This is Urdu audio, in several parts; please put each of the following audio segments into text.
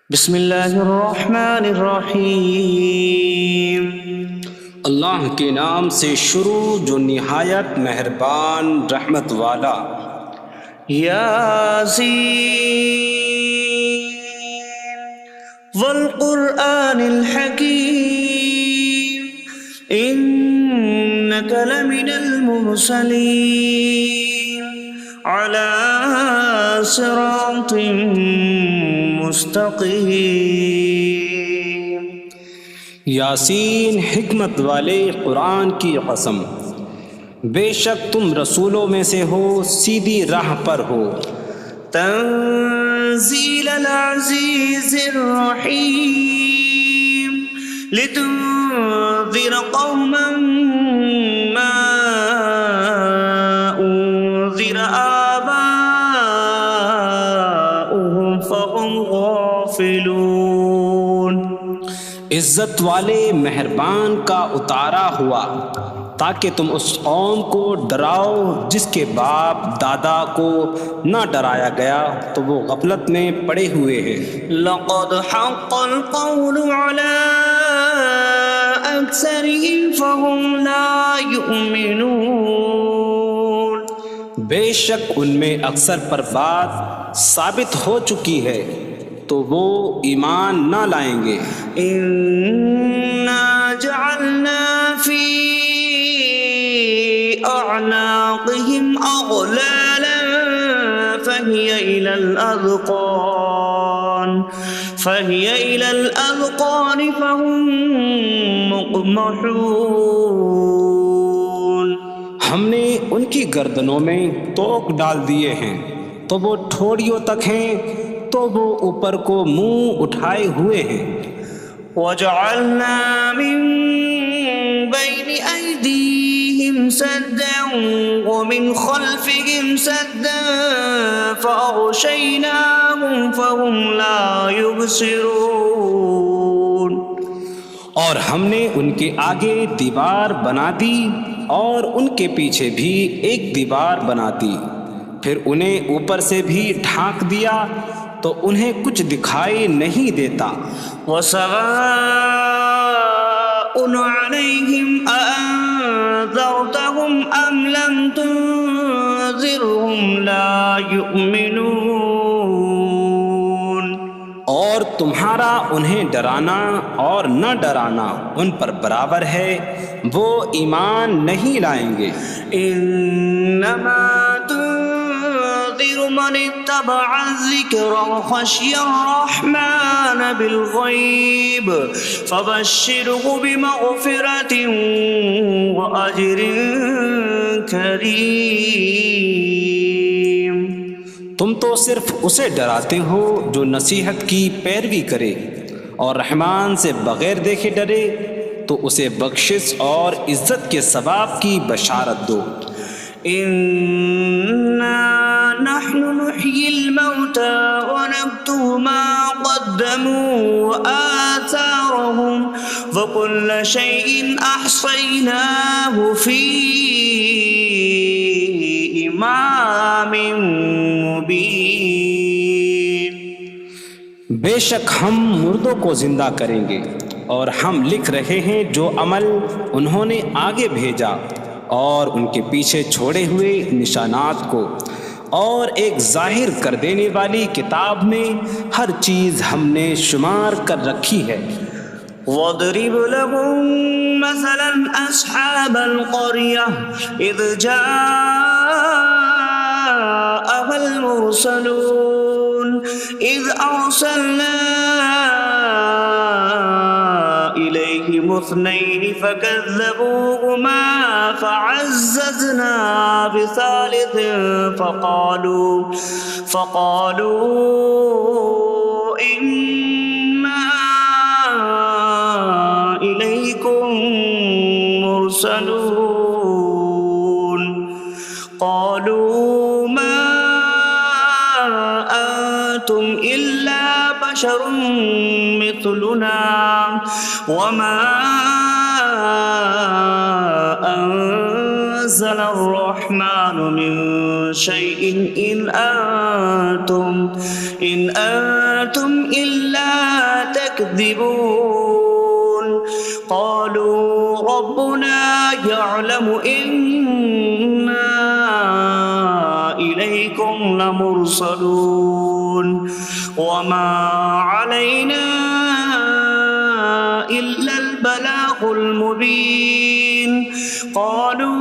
بسم اللہ الرحمن الرحیم۔ اللہ کے نام سے شروع جو نہایت مہربان رحمت والا۔ یاسین والقرآن الحکیم انک لمن المرسلین علی صراط مستقیم۔ یاسین حکمت والے قرآن کی قسم، بے شک تم رسولوں میں سے ہو، سیدھی راہ پر ہو۔ تنزیل العزیز الرحیم لتنذر قوما ما انذر آباؤهم فهم غافلون۔ عزت والے مہربان کا اتارا ہوا تاکہ تم اس قوم کو ڈراؤ جس کے باپ دادا کو نہ ڈرایا گیا تو وہ غفلت میں پڑے ہوئے ہیں۔ لقد حق القول على أكثرهم فهم لا يؤمنون۔ بے شک ان میں اکثر پر بات ثابت ہو چکی ہے تو وہ ایمان نہ لائیں گے۔ إنا جعلنا في أعناقهم أغلالا فهي إلى الأذقان فهم مقمحون۔ ہم نے ان کی گردنوں میں توق ڈال دیے ہیں تو وہ ٹھوڑیوں تک ہیں، تو وہ اوپر کو منہ اٹھائے ہوئے ہیں۔ وجعلنا من بين أيديهم سدا ومن خلفهم سدا فأغشيناهم فهم لا يبصرون۔ اور ہم نے ان کے آگے دیوار بنا دی اور ان کے پیچھے بھی ایک دیوار بنا دی، پھر انہیں اوپر سے بھی ڈھانک دیا تو انہیں کچھ دکھائی نہیں دیتا۔ وسواء عليهم أأنذرتهم أم لم تنذرهم لا يؤمنون۔ اور تمہارا انہیں ڈرانا اور نہ ڈرانا ان پر برابر ہے، وہ ایمان نہیں لائیں گے۔ انما تنذر من اتبع الذکر وخشی الرحمن بالغیب فبشره بمغفرة واجر کریم۔ تم تو صرف اسے ڈراتے ہو جو نصیحت کی پیروی کرے اور رحمان سے بغیر دیکھے ڈرے، تو اسے بخشش اور عزت کے ثواب کی بشارت دو۔ انا نحن نحيي الموتى ونكتب ما قدموا وآثارهم وكل شيء أحصيناه في إمام مبين۔ بے شک ہم مردوں کو زندہ کریں گے اور ہم لکھ رہے ہیں جو عمل انہوں نے آگے بھیجا اور ان کے پیچھے چھوڑے ہوئے نشانات کو، اور ایک ظاہر کر دینے والی کتاب میں ہر چیز ہم نے شمار کر رکھی ہے۔ وَاضْرِبْ لَهُم مَّثَلًا أَصْحَابَ الْقَرْيَةِ إِذْ جَاءَهَا الْمُرْسَلُونَ إِذْ أَرْسَلْنَا إِلَيْهِمُ اثْنَيْنِ فَكَذَّبُوهُمَا فَعَزَّزْنَا بِثَالِثٍ فَقَالُوا إِنَّا إِلَيْكُمْ مُرْسَلُونَ۔ قَالُوا مَا أَنتُمْ إِلَّا بَشَرٌ مِثْلُنَا وَمَا أَنتُمْ نزل الرحمن من شيء إن أنتم إلا تكذبون قالوا ربنا يعلم إنا إليكم لمرسلون وما علينا إلا البلاغ المبين قالوا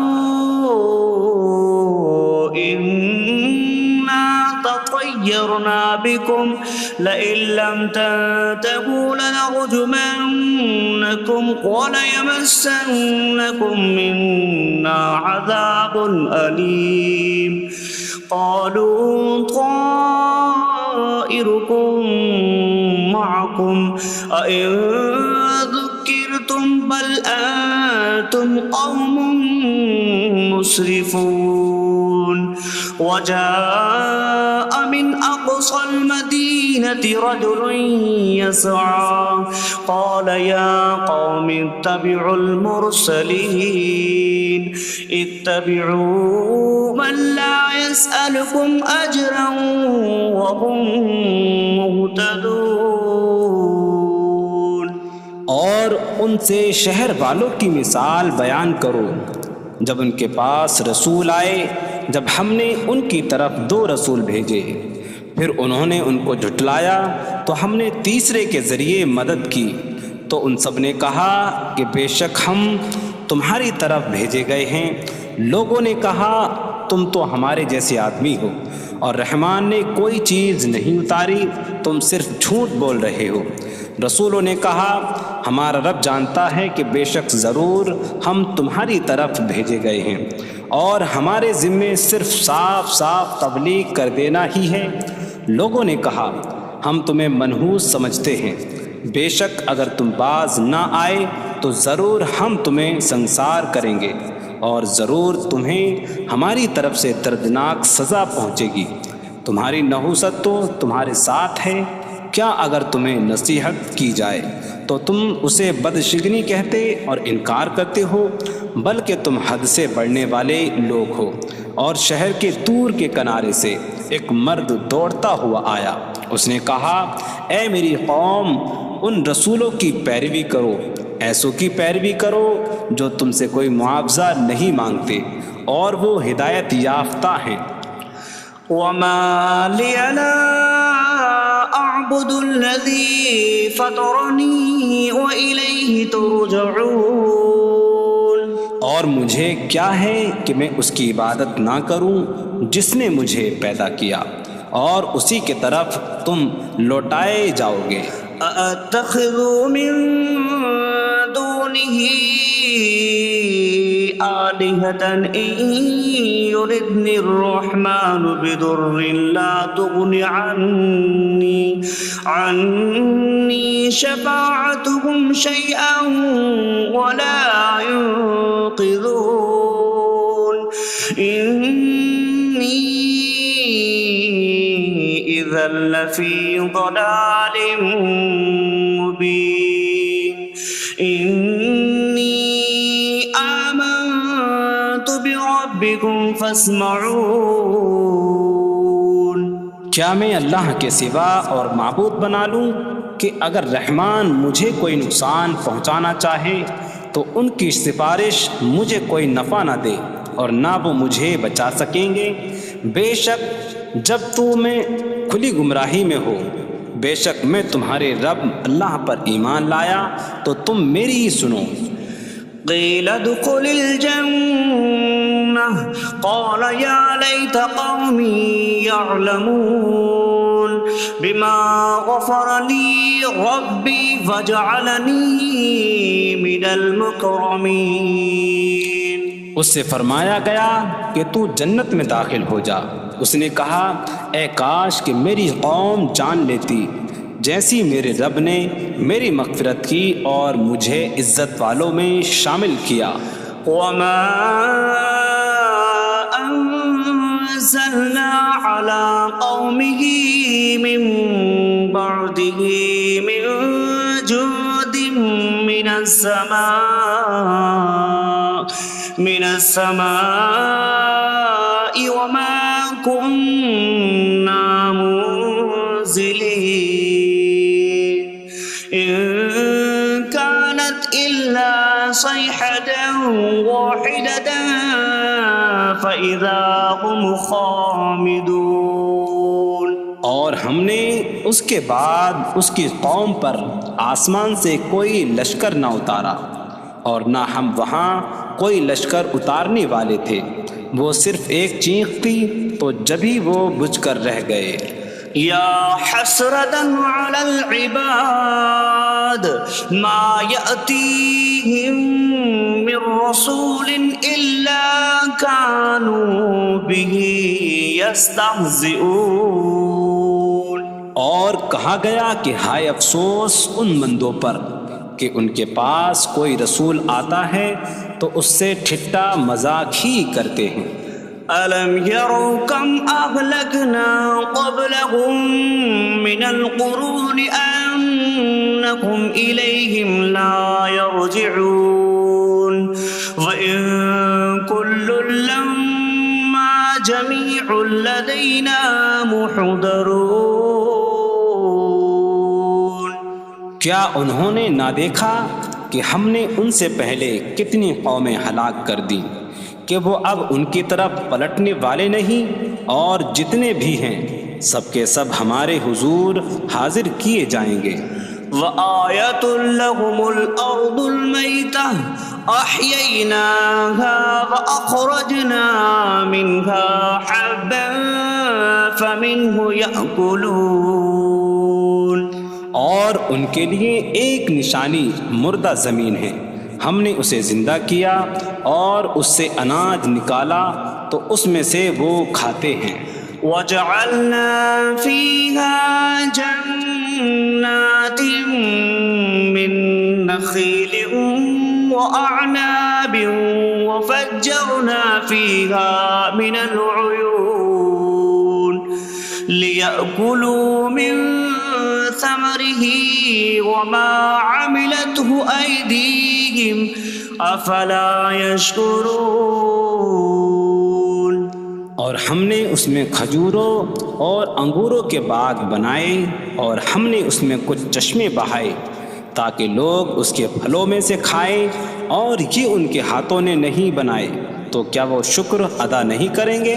إنا تطيرنا بكم لئن لم تنتهوا لنرجمنكم وليمسنكم منا عذاب أليم قالوا طائركم معكم أئن ذكرتم بل أنتم قوم مسرفون وجاء من أقصى المدينة رجل يسعى قال يا قوم اتبعوا المرسلين اتبعوا من لا يسألكم أجرا وهم مهتدون اور ان سے شہر والوں کی مثال بیان کرو جب ان کے پاس رسول آئے جب ہم نے ان کی طرف 2 رسول بھیجے پھر انہوں نے ان کو جھٹلایا تو ہم نے تیسرے کے ذریعے مدد کی تو ان سب نے کہا کہ بے شک ہم تمہاری طرف بھیجے گئے ہیں لوگوں نے کہا تم تو ہمارے جیسے آدمی ہو اور رحمان نے کوئی چیز نہیں اتاری تم صرف جھوٹ بول رہے ہو رسولوں نے کہا ہمارا رب جانتا ہے کہ بے شک ضرور ہم تمہاری طرف بھیجے گئے ہیں اور ہمارے ذمے صرف صاف صاف تبلیغ کر دینا ہی ہے لوگوں نے کہا ہم تمہیں منحوس سمجھتے ہیں بے شک اگر تم باز نہ آئے تو ضرور ہم تمہیں سنسار کریں گے اور ضرور تمہیں ہماری طرف سے دردناک سزا پہنچے گی تمہاری نحوست تو تمہارے ساتھ ہے کیا اگر تمہیں نصیحت کی جائے تو تم اسے بدشگنی کہتے اور انکار کرتے ہو بلکہ تم حد سے بڑھنے والے لوگ ہو اور شہر کے دور کے کنارے سے ایک مرد دوڑتا ہوا آیا اس نے کہا اے میری قوم ان رسولوں کی پیروی کرو ایسوں کی پیروی کرو جو تم سے کوئی معاوضہ نہیں مانگتے اور وہ ہدایت یافتہ ہیں وما لي لا أعبد الذي فطرني وإليه ترجعون اور مجھے کیا ہے کہ میں اس کی عبادت نہ کروں جس نے مجھے پیدا کیا اور اسی کی طرف تم لوٹائے جاؤ گے أأتخذ من دونه آلهة إن يردني الرحمن بضر لا تغن عني شفاعتهم شيئا ولا ينقذون إني إذا لفي ضلال مبين إني آمنت بربكم فاسمعون کیا میں اللہ کے سوا اور معبود بنا لوں کہ اگر رحمان مجھے کوئی نقصان پہنچانا چاہے تو ان کی سفارش مجھے کوئی نفع نہ دے اور نہ وہ مجھے بچا سکیں گے بے شک جب میں کھلی گمراہی میں ہو بے شک میں تمہارے رب اللہ پر ایمان لایا تو تم میری ہی سنو قيل ادخل الجنة قال يا ليت قومي يعلمون بما غفر لي ربي فجعلني من المكرمين اس سے فرمایا گیا کہ تو جنت میں داخل ہو جا اس نے کہا اے کاش کہ میری قوم جان لیتی جیسی میرے رب نے میری مغفرت کی اور مجھے عزت والوں میں شامل کیا وما أنزلنا على قومه من بعده من جود من السماء من السماء وما كنا منزلين إن كانت إلا صيحة واحدة فإذا هم خامدون۔ اور ہم نے اس کے بعد اس کی قوم پر آسمان سے کوئی لشکر نہ اتارا، اور نہ ہم وہاں کوئی لشکر اتارنے والے تھے، وہ صرف ایک چیخ تھی تو جبھی وہ بجھ کر رہ گئے۔ یا حسرة على العباد ما يأتيهم من رسول إلا كانوا به يستهزئون۔ اور کہا گیا کہ ہائے افسوس ان بندوں پر کہ ان کے پاس کوئی رسول آتا ہے تو اس سے ٹھٹا مذاق ہی کرتے ہیں۔ أَلَمْ يَرَوْا كَمْ أَهْلَكْنَا قَبْلَهُمْ مِنَ الْقُرُونِ أَنَّكُمْ إِلَيْهِمْ لَا يَرْجِعُونَ وَإِن كُلٌّ لَّمَّا جَمِيعٌ لَّدَيْنَا مُحْضَرُونَ۔ کیا انہوں نے نہ دیکھا کہ ہم نے ان سے پہلے کتنی قومیں ہلاک کر دیں کہ وہ اب ان کی طرف پلٹنے والے نہیں، اور جتنے بھی ہیں سب کے سب ہمارے حضور حاضر کیے جائیں گے۔ وَآيَةٌ لَّهُمُ الْأَرْضُ الْمَيْتَةُ أَحْيَيْنَاهَا وَأَخْرَجْنَا مِنْهَا حَبًّا فَمِنْهُ يَأْكُلُونَ۔ اور ان کے لیے ایک نشانی مردہ زمین ہے، ہم نے اسے زندہ کیا اور اس سے اناج نکالا تو اس میں سے وہ کھاتے ہیں۔ وَجَعَلْنَا فِيهَا جَنَّاتٍ مِّن نَّخِيلٍ وَأَعْنَابٍ وَفَجَّرْنَا فِيهَا مِنَ الْعُيُونِ لِيَأْكُلُوا مِن ثَمَرِهِ وَمَا عَمِلَتْهُ أَيْدِيهِمْ أَفَلَا يَشْكُرُونَ۔ اور ہم نے اس میں کھجوروں اور انگوروں کے باغ بنائے، اور ہم نے اس میں کچھ چشمے بہائے تاکہ لوگ اس کے پھلوں میں سے کھائیں، اور یہ ان کے ہاتھوں نے نہیں بنائے، تو کیا وہ شکر ادا نہیں کریں گے؟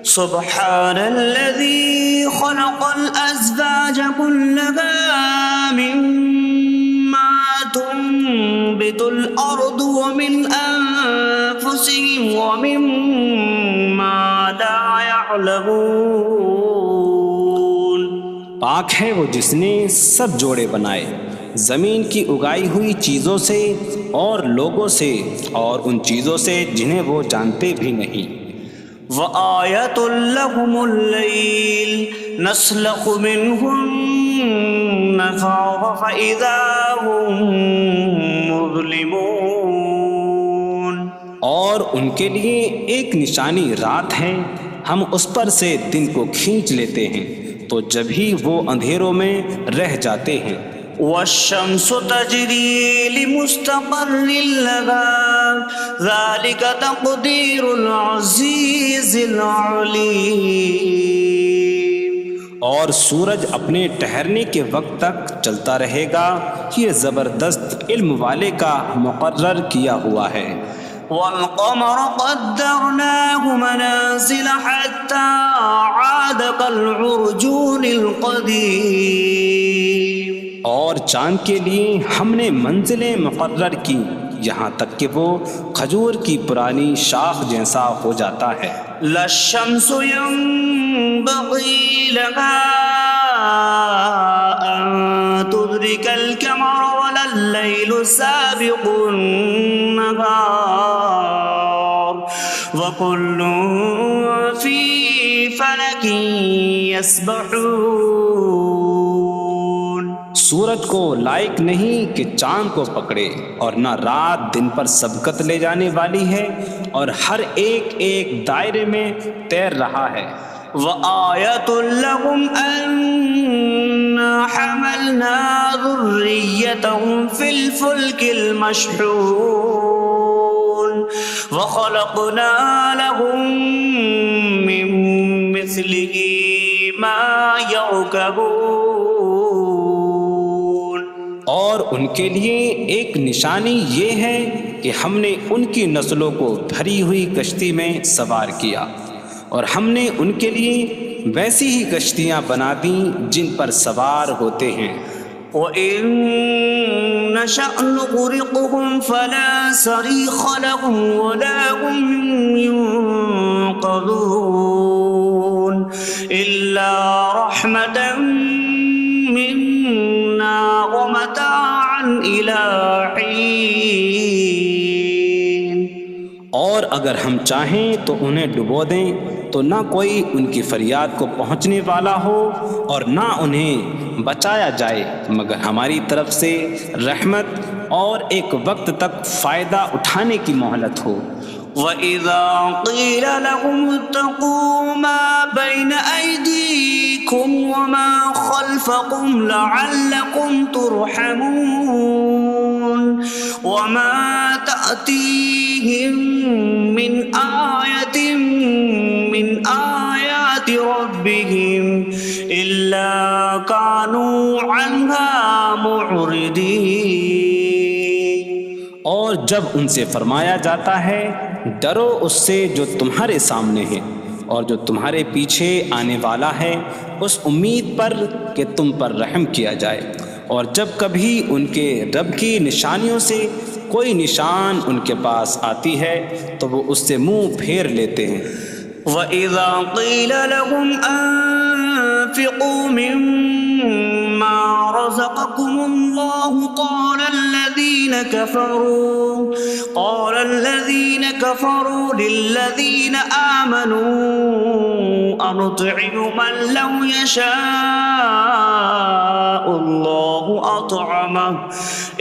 سبحان الذي خلق الأزواج كلها مما تنبت الأرض ومن أنفسهم ومما لا يعلمون۔ پاک ہے وہ جس نے سب جوڑے بنائے زمین کی اگائی ہوئی چیزوں سے اور لوگوں سے اور ان چیزوں سے جنہیں وہ جانتے بھی نہیں۔ وَآيَةٌ لَّهُمُ اللَّيْلُ نَسْلَخُ مِنْهُ النَّهَارَ فَإِذَا هُم مُظْلِمُونَ۔ اور ان کے لیے ایک نشانی رات ہے، ہم اس پر سے دن کو کھینچ لیتے ہیں تو جبھی وہ اندھیروں میں رہ جاتے ہیں۔ وَالشَّمْسُ تَجْرِي لِمُسْتَقَرٍّ لَّهَا ذَلِكَ تَقْدِيرُ الْعَزِيزِ الْعَلِيمِ۔ اور سورج اپنے ٹھہرنے کے وقت تک چلتا رہے گا، یہ زبردست علم والے کا مقرر کیا ہوا ہے۔ وَالْقَمَرَ قَدَّرْنَاهُ مَنَازِلَ حَتَّى عَادَ كَالْعُرْجُونِ الْقَدِيمِ۔ اور چاند کے لیے ہم نے منزلیں مقرر کی یہاں تک کہ وہ کھجور کی پرانی شاخ جیسا ہو جاتا ہے۔ لا الشمس ينبغي لها أن تدرك القمر ولا الليل سابق النهار وكل في فلك يسبحون۔ سورج کو لائق نہیں کہ چاند کو پکڑے، اور نہ رات دن پر سبقت لے جانے والی ہے، اور ہر ایک ایک دائرے میں تیر رہا ہے۔ وَآيَةٌ لَّهُمْ أَنَّا حَمَلْنَا ذُرِّيَّتَهُمْ فِي الْفُلْكِ الْمَشْحُونِ۔ وخلقنا لهم من مثله ما يركبون. اور ان کے لیے ایک نشانی یہ ہے کہ ہم نے ان کی نسلوں کو بھری ہوئی کشتی میں سوار کیا، اور ہم نے ان کے لیے ویسی ہی کشتیاں بنا دیں جن پر سوار ہوتے ہیں. وَإِن نَّشَأْ نُغْرِقْهُمْ فَلَا صَرِيخَ لَهُمْ وَلَا هُمْ يُنقَذُونَ إِلَّا رَحْمَةً مِّنَّا وَمَتَاعًا إِلَىٰ حِينٍ. اور اگر ہم چاہیں تو انہیں ڈبو دیں تو نہ کوئی ان کی فریاد کو پہنچنے والا ہو اور نہ انہیں بچایا جائے مگر ہماری طرف سے رحمت اور ایک وقت تک فائدہ اٹھانے کی مہلت ہو. وَإِذَا قِيلَ لَهُمُ اتَّقُوا مَا بَيْنَ أَيْدِيكُمْ وَمَا خَلْفَكُمْ لَعَلَّكُمْ تُرْحَمُونَ وَمَا تَأْتِيهِم مِّنْ آيَةٍ مِّنْ آيَاتِ رَبِّهِمْ إِلَّا كَانُوا عَنْهَا مُعْرِضِينَ. اور جب ان سے فرمایا جاتا ہے ڈرو اس سے جو تمہارے سامنے ہے اور جو تمہارے پیچھے آنے والا ہے، اس امید پر کہ تم پر رحم کیا جائے، اور جب کبھی ان کے رب کی نشانیوں سے کوئی نشان ان کے پاس آتی ہے تو وہ اس سے منہ پھیر لیتے ہیں. وَإِذَا قِيلَ لَهُمْ أَنفِقُوا مِمَّا رَزَقَكُمُ اللَّهُ قَالَ الَّذِينَ كَفَرُوا لِلَّذِينَ آمَنُوا أَنُطْعِمُ مَن لَّوْ يَشَاءُ اللَّهُ أَطْعَمَهُ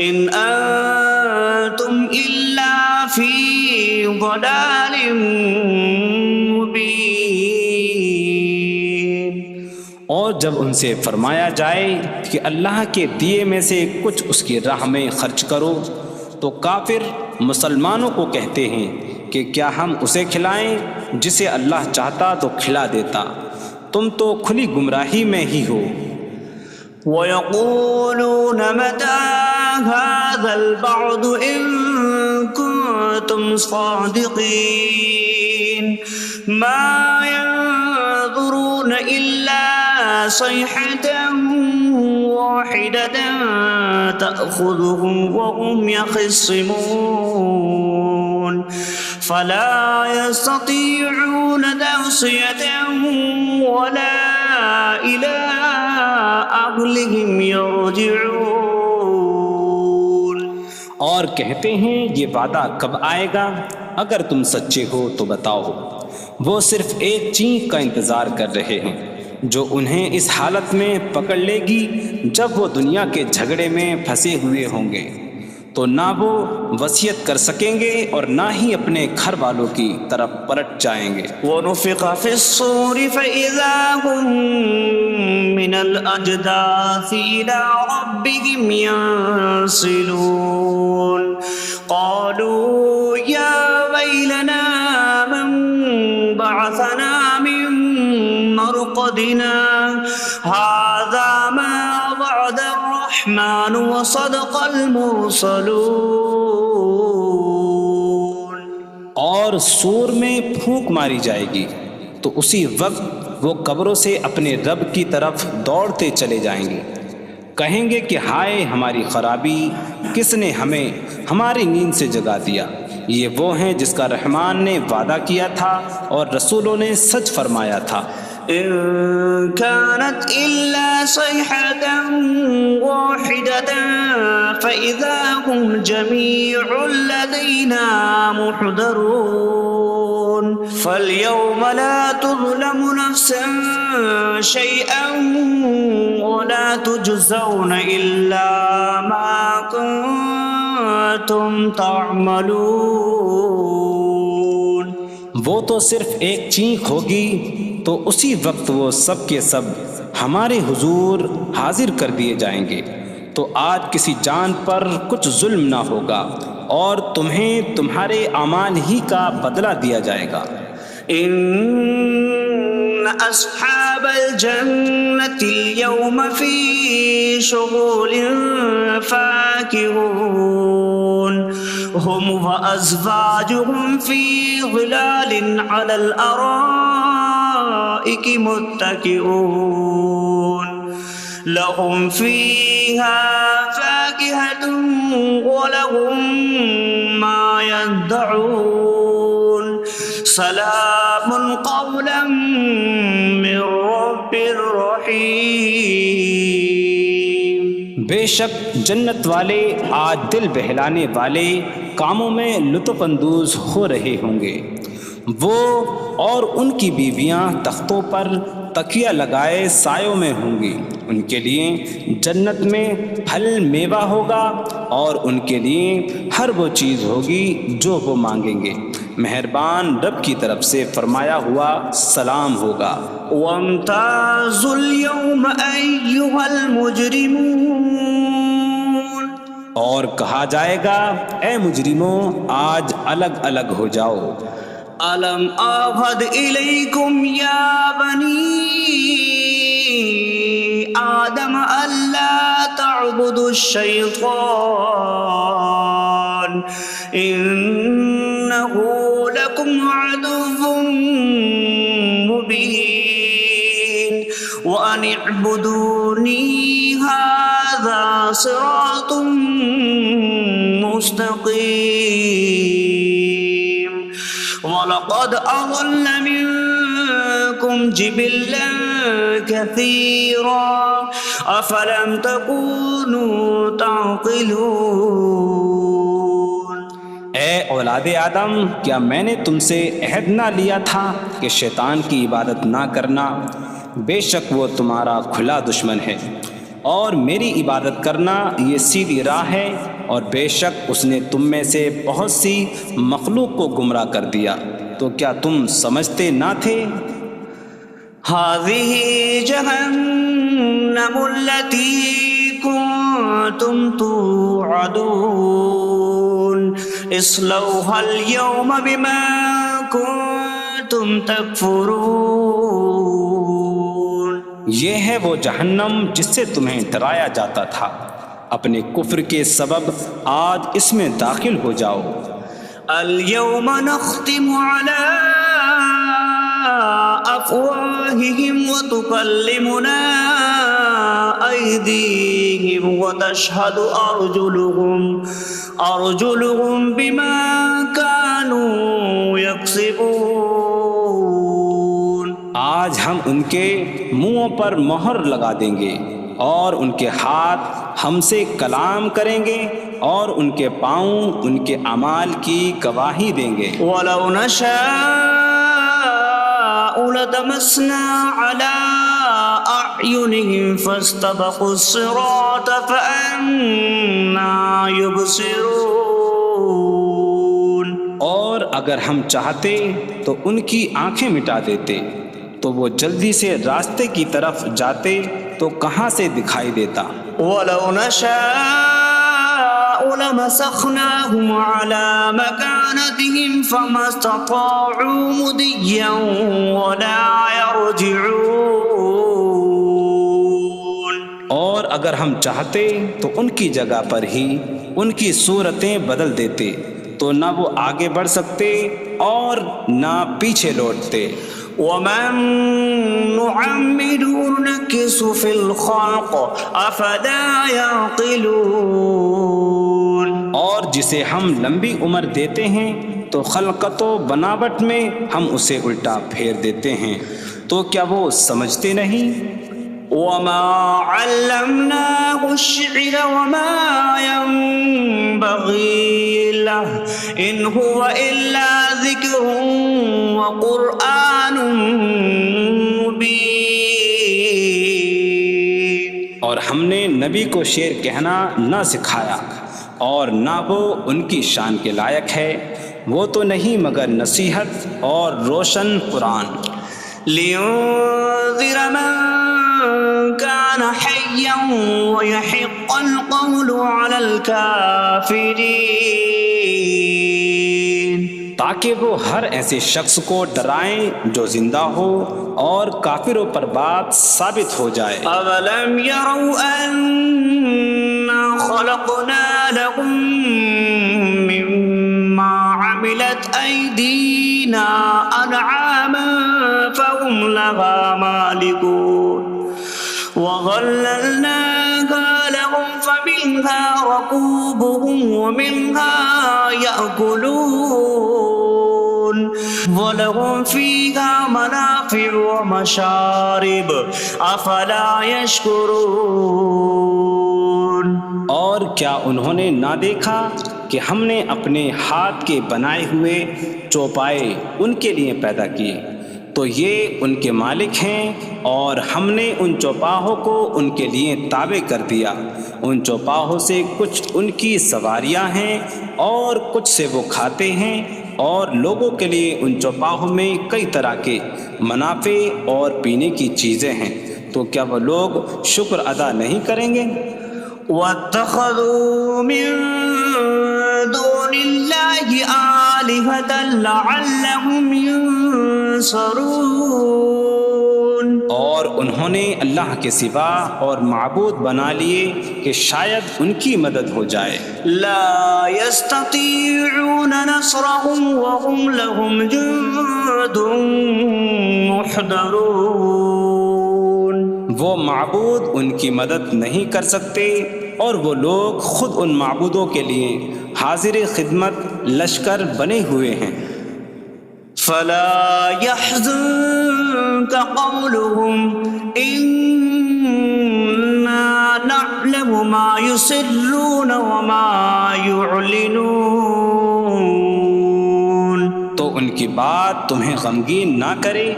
إِنْ أَنتُمْ إِلَّا فِي ضَلَالٍ مبین. اور جب ان سے فرمایا جائے کہ اللہ کے دیے میں سے کچھ اس کی راہ میں خرچ کرو تو کافر مسلمانوں کو کہتے ہیں کہ کیا ہم اسے کھلائیں جسے اللہ چاہتا تو کھلا دیتا، تم تو کھلی گمراہی میں ہی ہو. وَيَقُولُونَ مَتَىٰ هَٰذَا الْوَعْدُ إِن كُنتُمْ صَادِقِينَ مَا يَنظُرُونَ إِلَّا صَيْحَةً وَاحِدَةً تَأْخُذُهُمْ وَهُمْ يَخِصِّمُونَ فَلَا يَسْتَطِيعُونَ تَوْصِيَةً وَلَا إِلَىٰ أَهْلِهِمْ يَرْجِعُونَ. اور کہتے ہیں یہ وعدہ کب آئے گا؟ اگر تم سچے ہو تو بتاؤ. وہ صرف ایک چینک کا انتظار کر رہے ہیں جو انہیں اس حالت میں پکڑ لے گی جب وہ دنیا کے جھگڑے میں پھنسے ہوئے ہوں گے، تو نہ وہ وصیت کر سکیں گے اور نہ ہی اپنے گھر والوں کی طرف پلٹ جائیں گے. وَنُفِخَ فِي الصُّورِ فَإِذَا هُم مِّنَ الْأَجْدَاثِ إِلَىٰ رَبِّهِمْ يَنسِلُونَ قَالُوا يَا وَيْلَنَا مَن بَعَثَنَا مِن مَّرْقَدِنَا هَٰذَا مَا وَعَدَ الرَّحْمَٰنُ وَصَدَقَ الْمُرْسَلُونَ. اور سور میں پھونک ماری جائے گی تو اسی وقت وہ قبروں سے اپنے رب کی طرف دوڑتے چلے جائیں گے، کہیں گے کہ ہائے ہماری خرابی، کس نے ہمیں ہماری نیند سے جگا دیا. یہ وہ ہیں جس کا رحمان نے وعدہ کیا تھا اور رسولوں نے سچ فرمایا تھا. إن كانت إلا صيحة واحدة فإذا هم جميع لدينا محضرون. فاليوم لا تظلم نفس شيئا ولا تجزون إلا ما كنتم تعملون. وہ تو صرف ایک چینک ہوگی تو اسی وقت وہ سب کے سب ہمارے حضور حاضر کر دیے جائیں گے، تو آج کسی جان پر کچھ ظلم نہ ہوگا اور تمہیں تمہارے اعمال ہی کا بدلہ دیا جائے گا۔ إن أصحاب الجنة اليوم في شغل فاكهون هم وأزواجهم في ظلال على الأرائك متكئون لهم فيها فاكهة ولهم ما يدعون سلام قولا من رب رحیم۔ بے شک جنت والے آج دل بہلانے والے کاموں میں لطف اندوز ہو رہے ہوں گے۔ وہ اور ان کی بیویاں تختوں پر تکیہ لگائے سایوں میں ہوں گی۔ ان کے لیے جنت میں پھل میوہ ہوگا اور ان کے لیے ہر وہ چیز ہوگی جو وہ مانگیں گے۔ مہربان رب کی طرف سے فرمایا ہوا سلام ہوگا۔ وامتازوا اليوم أيها المجرمون، اور کہا جائے گا اے مجرموں آج الگ الگ ہو جاؤ۔ ألم أعهد إليكم يا بني آدم ألا تعبدوا الشيطان إنه لكم عدو مبين وأن اعبدوني هذا صراط مستقيم وَلَقَدْ أَضَلَّ مِنكُمْ جِبِلًّا كَثِيرًا أَفَلَمْ تَكُونُوا تَعْقِلُونَ۔ اے اولاد آدم، کیا میں نے تم سے عہد نہ لیا تھا کہ شیطان کی عبادت نہ کرنا؟ بے شک وہ تمہارا کھلا دشمن ہے، اور میری عبادت کرنا یہ سیدھی راہ ہے، اور بے شک اس نے تم میں سے بہت سی مخلوق کو گمراہ کر دیا، تو کیا تم سمجھتے نہ تھے؟ هذه جهنم التي كنتم توعدون اصلوها اليوم بما كنتم تكفرون۔ یہ ہے وہ جہنم جس سے تمہیں ڈرایا جاتا تھا، اپنے کفر کے سبب آج اس میں داخل ہو جاؤ۔ اليوم نختم على أفواههم وتكلمنا أيديهم وتشهد أرجلهم بما كانوا يكسبون۔ آج ہم ان کے منہوں پر مہر لگا دیں گے، اور ان کے ہاتھ ہم سے کلام کریں گے، اور ان کے پاؤں ان کے اعمال کی گواہی دیں گے۔ وَلَوْ نَشَاءُ لَطَمَسْنَا عَلَىٰ أَعْيُنِهِمْ فَاسْتَبَقُوا الصِّرَاطَ فَأَنَّىٰ يُبْصِرُونَ۔ اور اگر ہم چاہتے تو ان کی آنکھیں مٹا دیتے، تو وہ جلدی سے راستے کی طرف جاتے تو کہاں سے دکھائی دیتا۔ وَلَوْ نَشَاءُ لَمَسَخْنَاهُمْ عَلَىٰ مَكَانَتِهِمْ فَمَا اسْتَطَاعُوا مُضِيًّا وَلَا يَرْجِعُونَ۔ اور اگر ہم چاہتے تو ان کی جگہ پر ہی ان کی صورتیں بدل دیتے، تو نہ وہ آگے بڑھ سکتے اور نہ پیچھے لوٹتے۔ وَمَن نُّعَمِّرْهُ نُنَكِّسْهُ فِي الْخَلْقِ أَفَلَا يَعْقِلُونَ۔ اور جسے ہم لمبی عمر دیتے ہیں تو خلقت و بناوٹ میں ہم اسے الٹا پھیر دیتے ہیں، تو کیا وہ سمجھتے نہیں؟ وَمَا عَلَّمْنَاهُ الشِّعْرَ وَمَا يَنبَغِي لَهُ إِنْ هُوَ إِلَّا ذِكْرٌ وَقُرْآنٌ مُّبِينٌ۔ اور ہم نے نبی کو شعر کہنا نہ سکھایا، اور نہ وہ ان کی شان کے لائق ہے، وہ تو نہیں مگر نصیحت اور روشن قرآن۔ لِيُنذِرَ مَن كَانَ حَيًّا حيا ويحق القول على الكافرين تاکہ وہ ہر ایسے شخص کو ڈرائیں جو زندہ ہو اور کافروں پر بات ثابت ہو جائے۔ أولم يروا أنا خلقنا لهم مما عملت أيدينا أنعاما فهم لها مالكون وظللناها لهم فمنها ركوبهم ومنها يأكلون وَلَهُمْ فِيهَا مَنَافِعُ وَمَشَارِبُ أَفَلَا يَشْكُرُونَ۔ اور کیا انہوں نے نہ دیکھا کہ ہم نے اپنے ہاتھ کے بنائے ہوئے چوپائے ان کے لیے پیدا کیے، تو یہ ان کے مالک ہیں، اور ہم نے ان چوپاہوں کو ان کے لیے تابع کر دیا۔ ان چوپاہوں سے کچھ ان کی سواریاں ہیں اور کچھ سے وہ کھاتے ہیں، اور لوگوں کے لیے ان چوپاہوں میں کئی طرح کے منافع اور پینے کی چیزیں ہیں، تو کیا وہ لوگ شکر ادا نہیں کریں گے؟ وَاتَّخَذُوا مِن دُونِ اللَّهِ آلِهَةً لَعَلَّهُمْ يُنصَرُونَ۔ اور انہوں نے اللہ کے سوا اور معبود بنا لیے کہ شاید ان کی مدد ہو جائے۔ لا يستطيعون نصرهم وهم لهم جند محضرون۔ وہ معبود ان کی مدد نہیں کر سکتے، اور وہ لوگ خود ان معبودوں کے لیے حاضر خدمت لشکر بنے ہوئے ہیں۔ فلا يحزنك قولهم إنا نعلم ما يسرون وما يعلنون۔ تو ان کی بات تمہیں غمگین نہ کرے،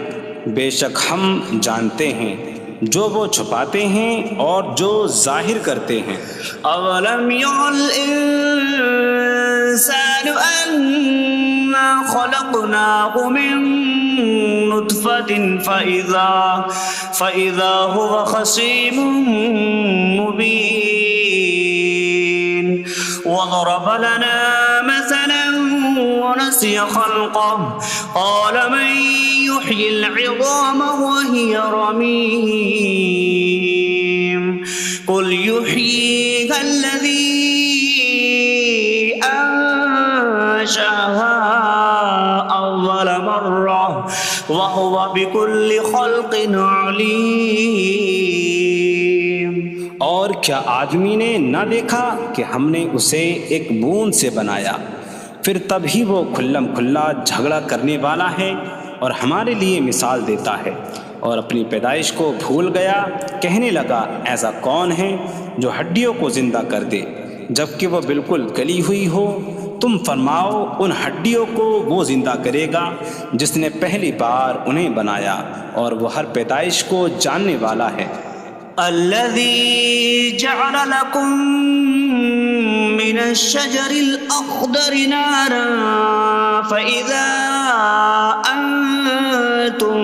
بے شک ہم جانتے ہیں جو وہ چھپاتے ہیں اور جو ظاہر کرتے ہیں۔ اولم ير الانسان انا خلقناه من نطفة فإذا هو خصيم مبين وضرب لنا مثلا ونسي خلقه قال من يحيي العظام وهي رميم قل يحييها الذي أنشأها أول مرة وهو بكل خلق عليم۔ اور کیا آدمی نے نہ دیکھا کہ ہم نے اسے ایک بوند سے بنایا، پھر تب ہی وہ کھلم کھلا جھگڑا کرنے والا ہے اور ہمارے لیے مثال دیتا ہے، اور اپنی پیدائش کو بھول گیا، کہنے لگا ایسا کون ہے جو ہڈیوں کو زندہ کر دے جبکہ وہ بالکل گلی ہوئی ہو؟ تم فرماؤ ان ہڈیوں کو وہ زندہ کرے گا جس نے پہلی بار انہیں بنایا، اور وہ ہر پیدائش کو جاننے والا ہے۔ الذي جعل لكم من الشجر الأخضر نارا فإذا أنتم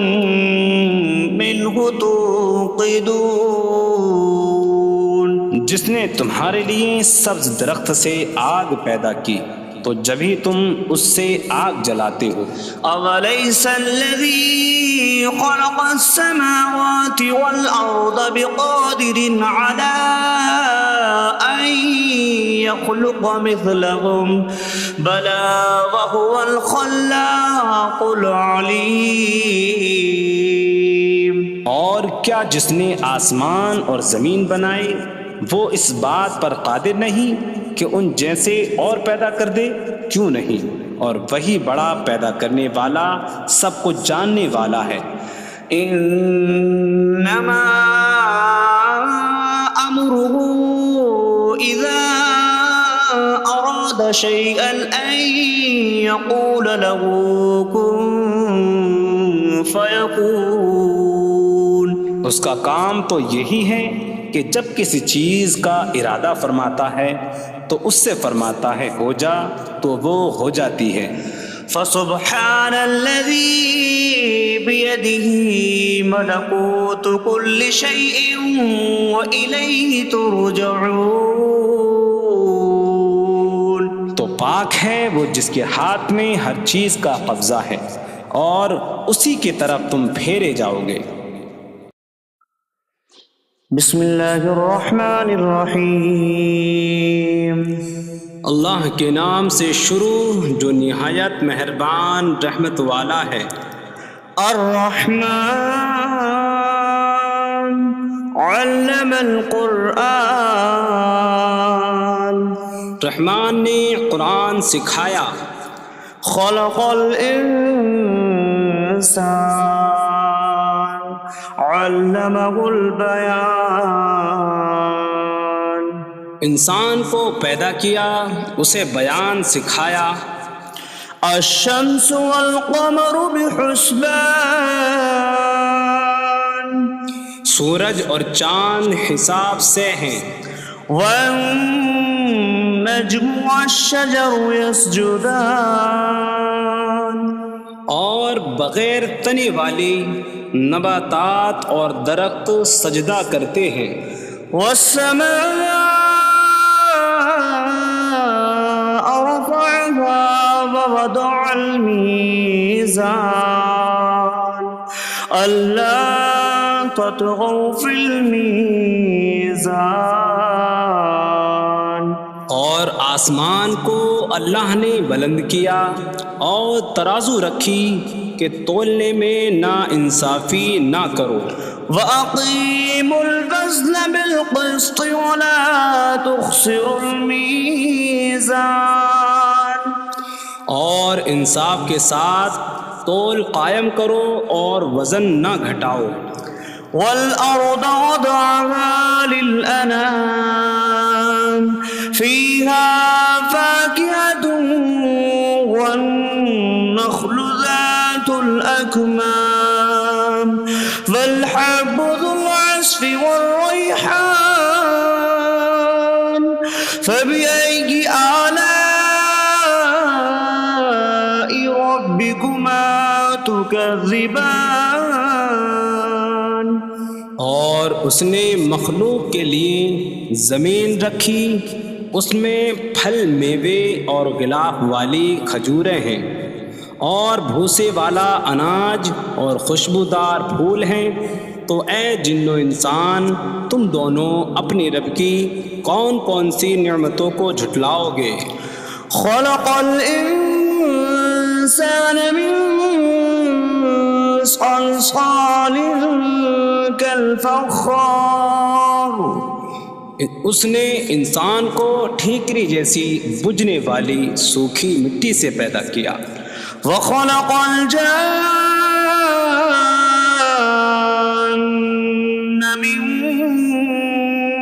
منه توقدون۔ جس نے تمہارے لیے سبز درخت سے آگ پیدا کی تو جبھی تم اس سے آگ جلاتے ہو۔ أَوَلَيْسَ الَّذِي خَلَقَ السَّمَاوَاتِ وَالْأَرْضَ بِقَادِرٍ عَلَىٰ أَن يَخْلُقَ مِثْلَهُم بَلَىٰ وَهُوَ الْخَلَّاقُ الْعَلِيمُ۔ اور کیا جس نے آسمان اور زمین بنائے وہ اس بات پر قادر نہیں کہ ان جیسے اور پیدا کر دے؟ کیوں نہیں، اور وہی بڑا پیدا کرنے والا سب کچھ جاننے والا ہے۔ انما امره اذا اراد شيئا ان يقول له كن فيكون۔ اس کا کام تو یہی ہے کہ جب کسی چیز کا ارادہ فرماتا ہے تو اس سے فرماتا ہے ہو جا، تو وہ ہو جاتی ہے۔ فسبحان الذي بيده ملكوت كل شيء وإليه ترجعون. تو پاک ہے وہ جس کے ہاتھ میں ہر چیز کا قبضہ ہے اور اسی کی طرف تم پھیرے جاؤ گے. بسم اللہ الرحمن الرحیم. اللہ کے نام سے شروع جو نہایت مہربان رحمت والا ہے. الرحمن علم القرآن. رحمان نے قرآن سکھایا. خلق الانسان علمہ البیان. انسان کو پیدا کیا اسے بیان سکھایا. الشمس والقمر بحسبان. سورج اور چاند حساب سے ہیں. والنجم والشجر يسجدان. اور بغیر تنے والی نباتات اور درخت سجدہ کرتے ہیں. والسماء رفعها ووضع الميزان ألا تطغوا في الميزان. اور آسمان کو اللہ نے بلند کیا اور ترازو رکھی کہ تولنے میں نا انصافی نہ کرو. وَأَقِيمُوا الْوَزْنَ بِالْقِسْطِ وَلَا تُخْسِرُوا الْمِيزَانَ. اور انصاف کے ساتھ تول قائم کرو اور وزن نہ گھٹاؤ. وَالْأَرْضَ وَضَعَهَا لِلْأَنَامِ فِيهَا فَاكِهَةٌ وَالنَّخْلُ ذَاتُ الْأَكْمَامِ وَالْحَبُّ ذُو الْعَصْفِ وَالرَّيْحَانُ فَبِأَيِّ آلَاءِ رَبِّكُمَا تُكَذِّبَانِ. اور اس نے مخلوق کے لیے زمین رکھی، اس میں پھل میوے اور غلاف والی کھجوریں ہیں اور بھوسے والا اناج اور خوشبودار پھول ہیں. تو اے جن و انسان تم دونوں اپنی رب کی کون کون سی نعمتوں کو جھٹلاؤ گے. خلق الانسان من صلصال کالفخار. اس نے انسان کو ٹھیکری جیسی بجھنے والی سوکھی مٹی سے پیدا کیا. وخلق الجان من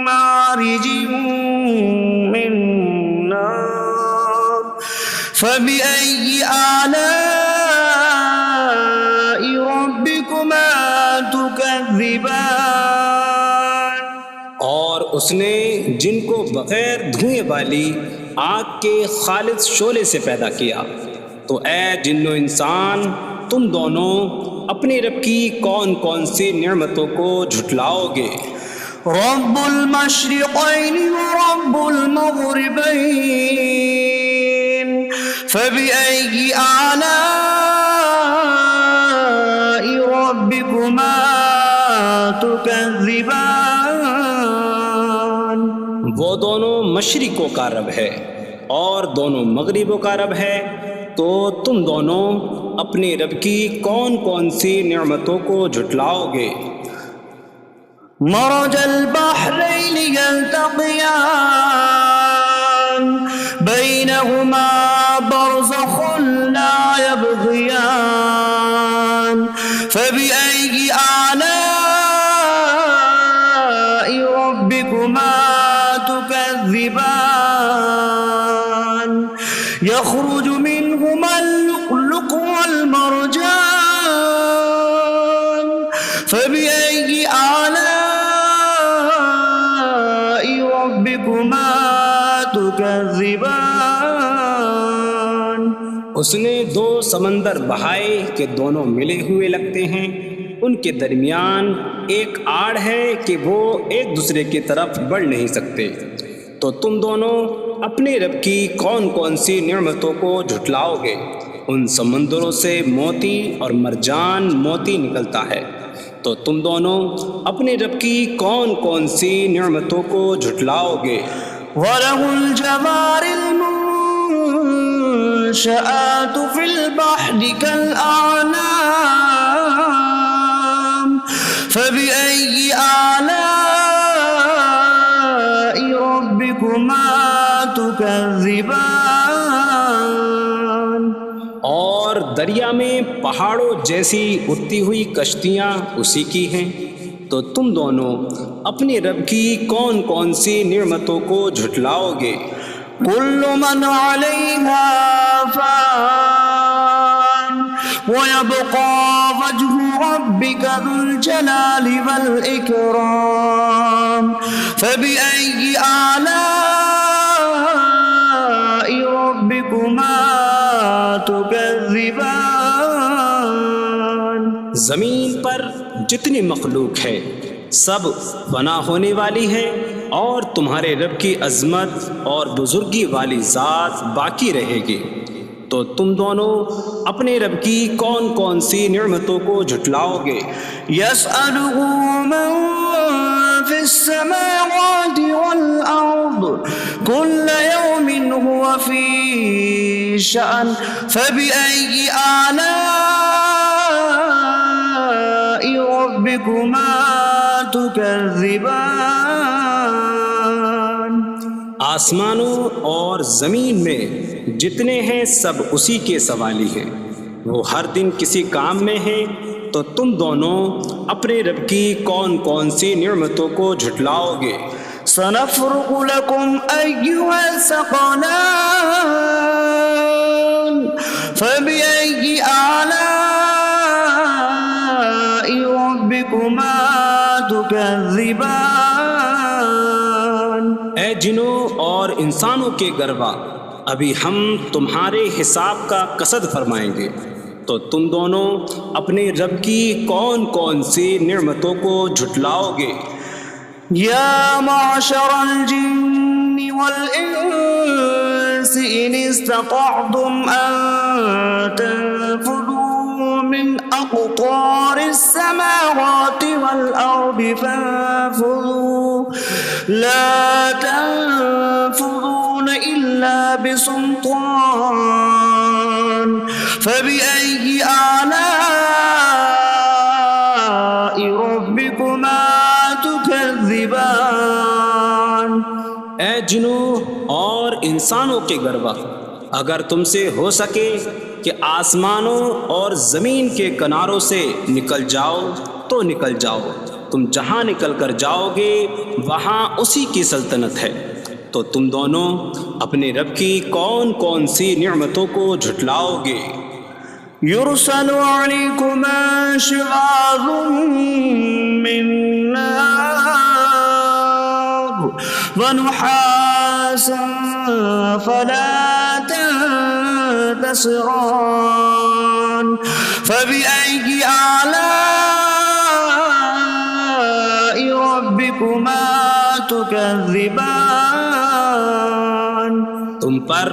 مارج من نار فبأي آلاء ربكما تكذبان. اور اس نے جن کو بغیر دھوئیں والی آگ کے خالص شعلے سے پیدا کیا. تو اے جن و انسان تم دونوں اپنی رب کی کون کون سی نعمتوں کو جھٹلاؤ گے. رب المشرقین ورب المغربین فبأي آلاء ربكما تكذبان. وہ دونوں مشرقوں کا رب ہے اور دونوں مغربوں کا رب ہے. تو تم دونوں اپنے رب کی کون کون سی نعمتوں کو جھٹلاؤ گے. مرج البحرین یلتقیان بینہما برزخ لا یبغیان فبأي آلاء ربكما تكذبان. يخرج منهما اللؤلؤ والمرجان فبأي آلاء ربكما تكذبان. اس نے دو سمندر بہائے کہ دونوں ملے ہوئے لگتے ہیں، ان کے درمیان ایک آڑ ہے کہ وہ ایک دوسرے کی طرف بڑھ نہیں سکتے، تو تم دونوں اپنے رب کی کون کون سی نعمتوں کو جھٹلاؤ گے؟ ان سمندروں سے موتی اور مرجان موتی نکلتا ہے، تو تم دونوں اپنے رب کی کون کون سی نعمتوں کو جھٹلاؤ گے؟ وَلَهُ الْجَوَارِ الْمُنشَآتُ فِي الْبَحْرِ كَالْأَعْلَامِ فَبِأَيِّ آلَاءِ رَبِّكُمَا تُكَذِّبَانِ؟ اور دریا میں پہاڑوں جیسی اڑتی ہوئی کشتیاں اسی کی ہیں، تو تم دونوں اپنے رب کی کون کون سی نعمتوں کو جھٹلاؤ گے؟ كُلُّ مَنْ عَلَيْهَا فَانٍ وَيَبْقَى وَجْهُ رَبِّكَ ذُو الْجَلَالِ وَالْإِكْرَامِ فَبِأَيِّ آلَاءِ رَبِّكُمَا تُكَذِّبَانِ؟ زمین پر جتنی مخلوق ہے سب فنا ہونے والی ہے، اور تمہارے رب کی عظمت اور بزرگی والی ذات باقی رہے گی، تو تم دونوں اپنے رب کی کون کون سی نعمتوں کو جھٹلاؤ گے؟ يَسْأَلُهُ مَن فِي السَّمَاوَاتِ وَالْأَرْضِ كُلَّ يَوْمٍ هُوَ فِي شَأْنٍ فَبِأَيِّ آلَاءِ رَبِّكُمَا تُكَذِّبَانِ؟ آسمانوں اور زمین میں جتنے ہیں سب اسی کے سوالی ہیں، وہ ہر دن کسی کام میں ہیں، تو تم دونوں اپنے رب کی کون کون سی نعمتوں کو جھٹلاؤ گے؟ سَنَفْرُغُ لَكُمْ أَيُّهَ الثَّقَلَانِ فَبِأَيِّ آلَاءِ رَبِّكُمَا تُكَذِّبَانِ؟ اے جنوں اور انسانوں کے گروہ، ابھی ہم تمہارے حساب کا قصد فرمائیں گے، تو تم دونوں اپنے رب کی کون کون سی نعمتوں کو جھٹلاؤ گے؟ يَا مَعْشَرَ الْجِنِّ وَالْإِنسِ إِنِ اسْتَطَعْتُمْ أَن تَنفُذُوا مِنْ أَقْطَارِ السَّمَاوَاتِ وَالْأَرْضِ فَانفُذُوا لَا تَنفُذُونَ إِلَّا بِسُلْطَانٍ فَبِأَيِّ آلَاءِ رَبِّكُمَا تُكَذِّبَانِ؟ اے جنوں اور انسانوں کے گروہ، اگر تم سے ہو سکے کہ آسمانوں اور زمین کے کناروں سے نکل جاؤ تو نکل جاؤ، تم جہاں نکل کر جاؤ گے وہاں اسی کی سلطنت ہے، تو تم دونوں اپنے رب کی کون کون سی نعمتوں کو جھٹلاؤ گے؟ يُرْسَلُ عَلَيْكُمَا شِوَاظٌ مِّن نَّارٍ وَنُحَاسٌ فَلَا تَنتَصِرَانِ فَبِأَيِّ آلَاءِ رَبِّكُمَا تُكَذِّبَانِ؟ تم پر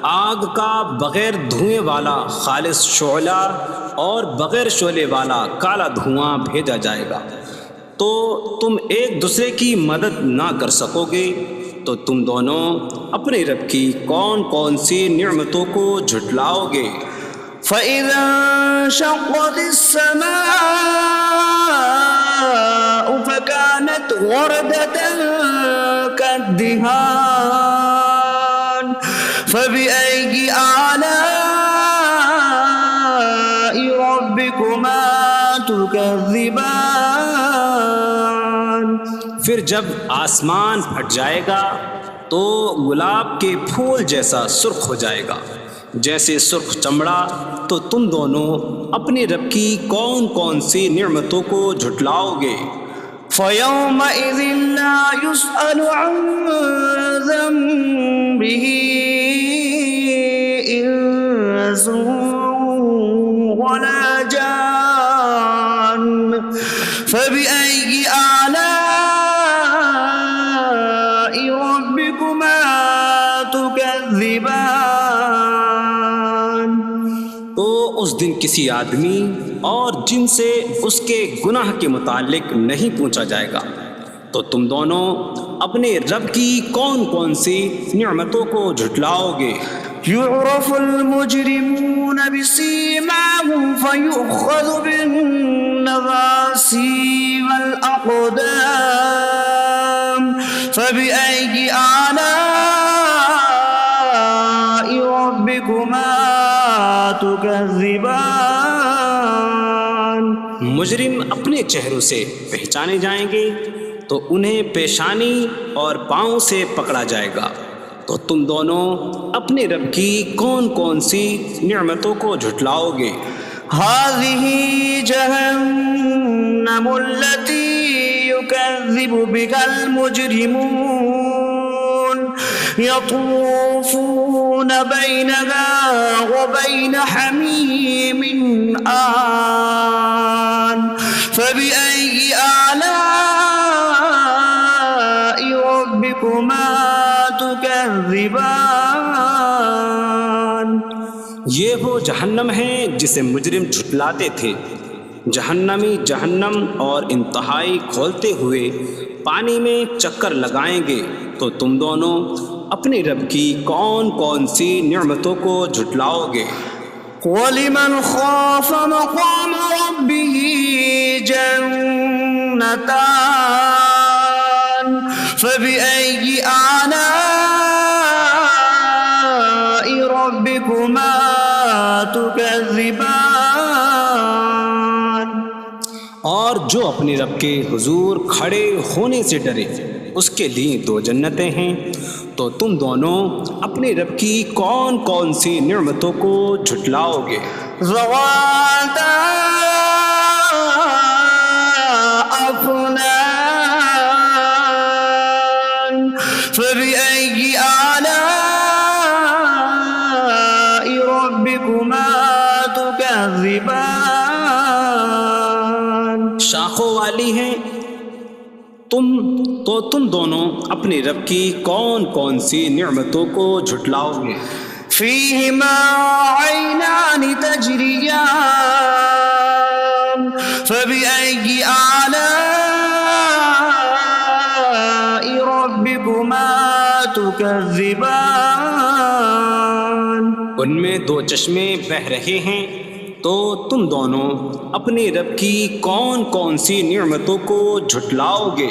آگ کا بغیر دھوئیں والا خالص شعلہ اور بغیر شعلے والا کالا دھواں بھیجا جائے گا، تو تم ایک دوسرے کی مدد نہ کر سکو گے، تو تم دونوں اپنے رب کی کون کون سی نعمتوں کو جھٹلاؤ گے؟ فَإِذَا انشَقَّتِ السَّمَاءُ فَكَانَتْ وَرْدَةً كَالدِّهَانِ فَبِأَيِّ آلَاءِ رَبِّكُمَا تُكَذِّبَانِ؟ پھر جب آسمان پھٹ جائے گا تو گلاب کے پھول جیسا سرخ ہو جائے گا، جیسے سرخ چمڑا، تو تم دونوں اپنے رب کی کون کون سی نعمتوں کو جھٹلاؤ گے؟ فَيَوْمَئِذٍ لَا يُسْأَلُ عَن ذَنبِهِ إِنسٌ فبأي آلاء ربكما تكذبان. تو اس دن کسی آدمی اور جن سے اس کے گناہ کے متعلق نہیں پوچھا جائے گا. تو تم دونوں اپنے رب کی کون کون سی نعمتوں کو جھٹلاؤ گے؟ يعرف المجرمون بسيماهم فيؤخذ بالنواصي والأقدام. فبأي آلاء ربكما تكذبان. مجرم اپنے چہروں سے پہچانے جائیں گے تو انہیں پیشانی اور پاؤں سے پکڑا جائے گا. تو تم دونوں اپنے رب کی کون کون سی نعمتوں کو جھٹلاؤ گے؟ هذه جهنم التي يكذب بها المجرمون يطوفون بينها وبين حميم آن. فبأي آلاء ربكما تكذبان. یہ وہ جہنم ہے جسے مجرم جھٹلاتے تھے. جہنمی جہنم اور انتہائی کھولتے ہوئے پانی میں چکر لگائیں گے. تو تم دونوں اپنے رب کی کون کون سی نعمتوں کو جھٹلاؤ گے؟ وَلِمَنْ خَافَ مَقَامَ رَبِّهِ جَنَّتَانِ. فَبِأَيِّ آلَاءِ رَبِّكُمَا تُكَذِّبَانِ. اور جو اپنے رب کے حضور کھڑے ہونے سے ڈرے اس کے لیے دو جنتیں ہیں. تو تم دونوں اپنے رب کی کون کون سی نعمتوں کو جھٹلاؤ گے؟ ذواتا افنان. فبأي آلاء ربكما تكذبان. شاخوں والی ہیں. تم دونوں اپنے رب کی کون کون سی نعمتوں کو جھٹلاؤ گے؟ فيهما عينان تجريان. فبأي آلاء ربكما تكذبان. ان میں دو چشمے بہہ رہے ہیں. تو تم دونوں اپنے رب کی کون کون سی نعمتوں کو جھٹلاؤ گے؟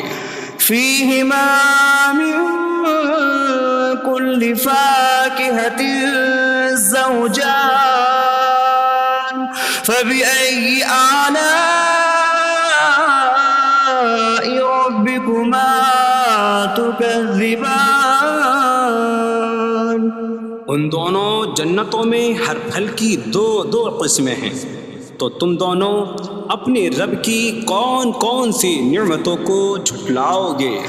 فيهما من كل فاكهة زوجان. فبأي آلاء ربكما تكذبان. ان دونوں جنتوں میں ہر پھل کی دو قسمیں ہیں. تو تم دونوں اپنے رب کی کون کون سی نعمتوں کو جھٹلاؤ گے؟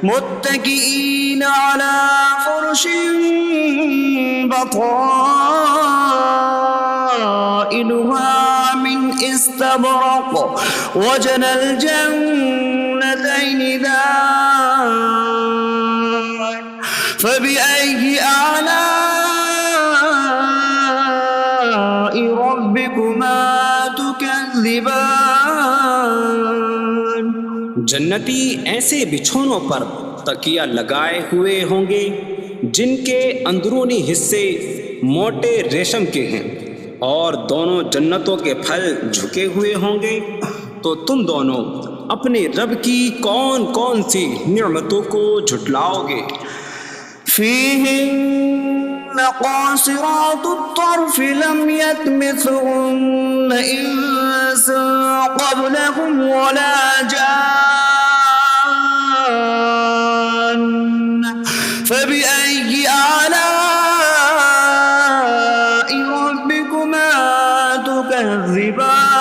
متكئين على فرش بطائنها من استبرق وجنى الجنتين دان. فبأي آلاء ربكما تكذبان. جنتی ایسے بچھونوں پر تکیہ لگائے ہوئے ہوں گے جن کے اندرونی حصے موٹے ریشم کے ہیں اور دونوں جنتوں کے پھل جھکے ہوئے ہوں گے. تو تم دونوں اپنے رب کی کون کون سی نعمتوں کو جھٹلاؤ گے؟ فيهن قاصرات الطرف لم يطمثهن إنس قبلهم ولا جان. فبأي آلاء ربكما تكذبان.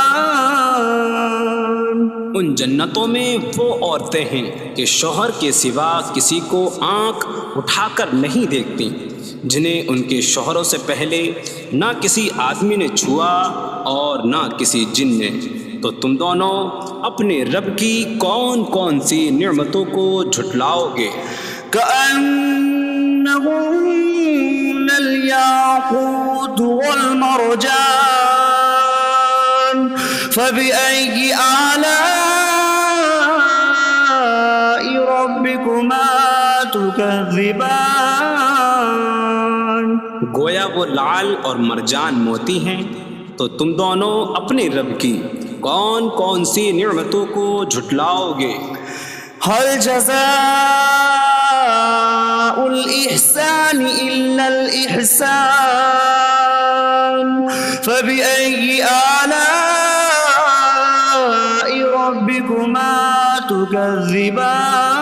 ان جنتوں میں وہ عورتیں ہیں کہ شوہر کے سوا کسی کو آنکھ اٹھا کر نہیں دیکھتی، جنہیں ان کے شوہروں سے پہلے نہ کسی آدمی نے چھوا اور نہ کسی جن نے. تو تم دونوں اپنے رب کی کون کون سی نعمتوں کو جھٹلاؤ گے؟ كأنهن الياقوت والمرجان فبأي آلاء ربكما تكذبان گویا وہ لعل اور مرجان موتی ہیں، تو تم دونوں اپنے رب کی کون کون سی نعمتوں کو جھٹلاؤ گے؟ هل جزاء الإحسان إلا الإحسان فبأي آلاء ربكما تكذبان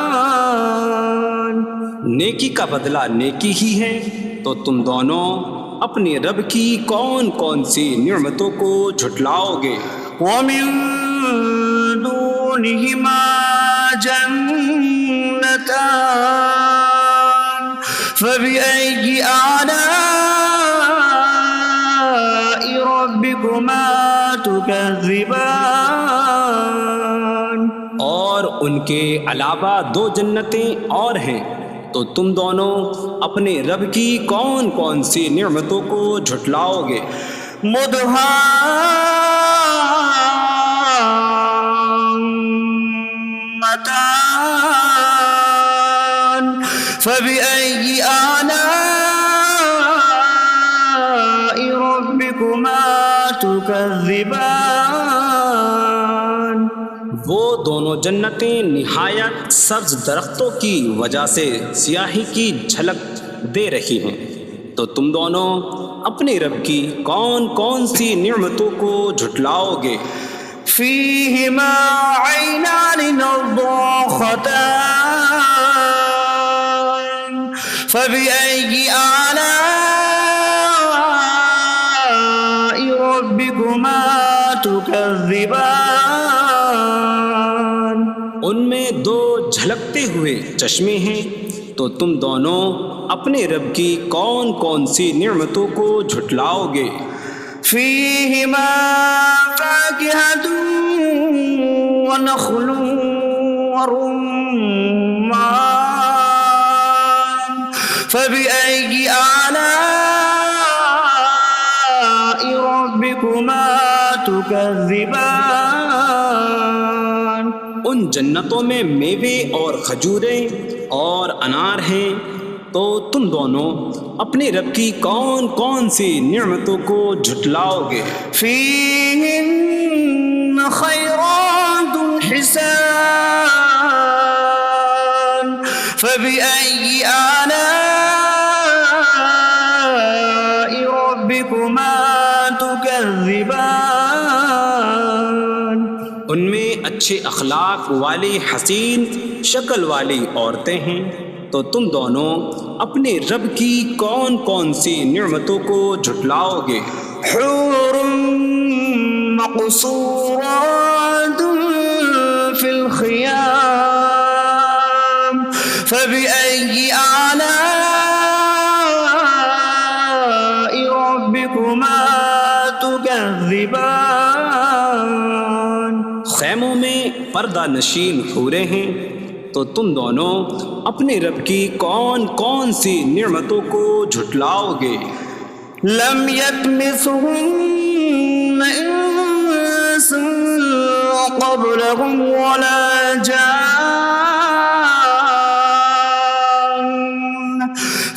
نیکی کا بدلہ نیکی ہی ہے، تو تم دونوں اپنے رب کی کون کون سی نعمتوں کو جھٹلاؤ گے؟ ومن دونهما جنتان فبأي آلاء ربكما تكذبان اور ان کے علاوہ دو جنتیں اور ہیں، تو تم دونوں اپنے رب کی کون کون سی نعمتوں کو جھٹلاؤ گے؟ مدهامتان فبأي آلاء ربكما تكذبان وہ دونوں جنتیں نہایت سبز درختوں کی وجہ سے سیاہی کی جھلک دے رہی ہیں، تو تم دونوں اپنے رب کی کون کون سی نعمتوں کو جھٹلاؤ گے؟ فيهما عينان نضاختان فبأي آلاء ربكما تكذبان ان میں دو جھلکتے ہوئے چشمے ہیں، تو تم دونوں اپنے رب کی کون کون سی نعمتوں کو جھٹلاؤ گے؟ فيهما فاكهة ونخل ورمان فبأي آلاء ربكما تكذبان ان جنتوں میں میوے اور کھجوریں اور انار ہیں، تو تم دونوں اپنے رب کی کون کون سی نعمتوں کو جھٹلاؤ گے؟ فيهن خيرات حسان فبأي آلاء ربكما تكذبان ان میں اچھے اخلاق والی حسین شکل والی عورتیں ہیں، تو تم دونوں اپنے رب کی کون کون سی نعمتوں کو جھٹلاؤ گے؟ حور مقصورات في الخيام فبأي آلاء ربكما تكذبان خیموں میں پردہ نشین حوریں ہیں، تو تم دونوں اپنے رب کی کون کون سی نعمتوں کو جھٹلاؤ گے؟ لم يطمثهن انس قبلهم ولا جان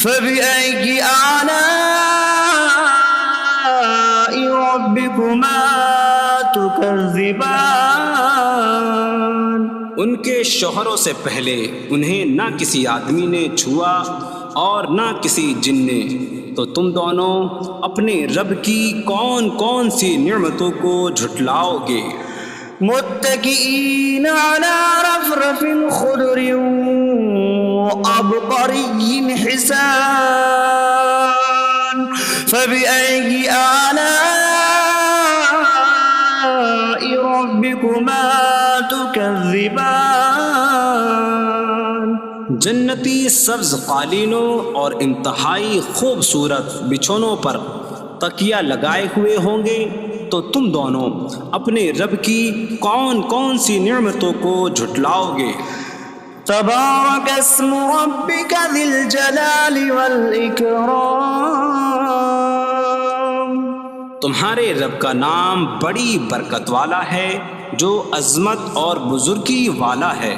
فبأي آلاء ربكما تكذبان ان کے شوہروں سے پہلے انہیں نہ کسی آدمی نے چھوا اور نہ کسی جن نے، تو تم دونوں اپنے رب کی کون کون سی نعمتوں کو جھٹلاؤ گے؟ متكئين على رفرف خضر وعبقري حسان فبأي آلاء ربكما تكذبان جنتی سبز قالینوں اور انتہائی خوبصورت بچھونوں پر تکیہ لگائے ہوئے ہوں گے، تو تم دونوں اپنے رب کی کون کون سی نعمتوں کو جھٹلاؤ گے۔ تبارک اسم ربک ذی الجلال والاکرام، تمہارے رب کا نام بڑی برکت والا ہے جو عظمت اور بزرگی والا ہے۔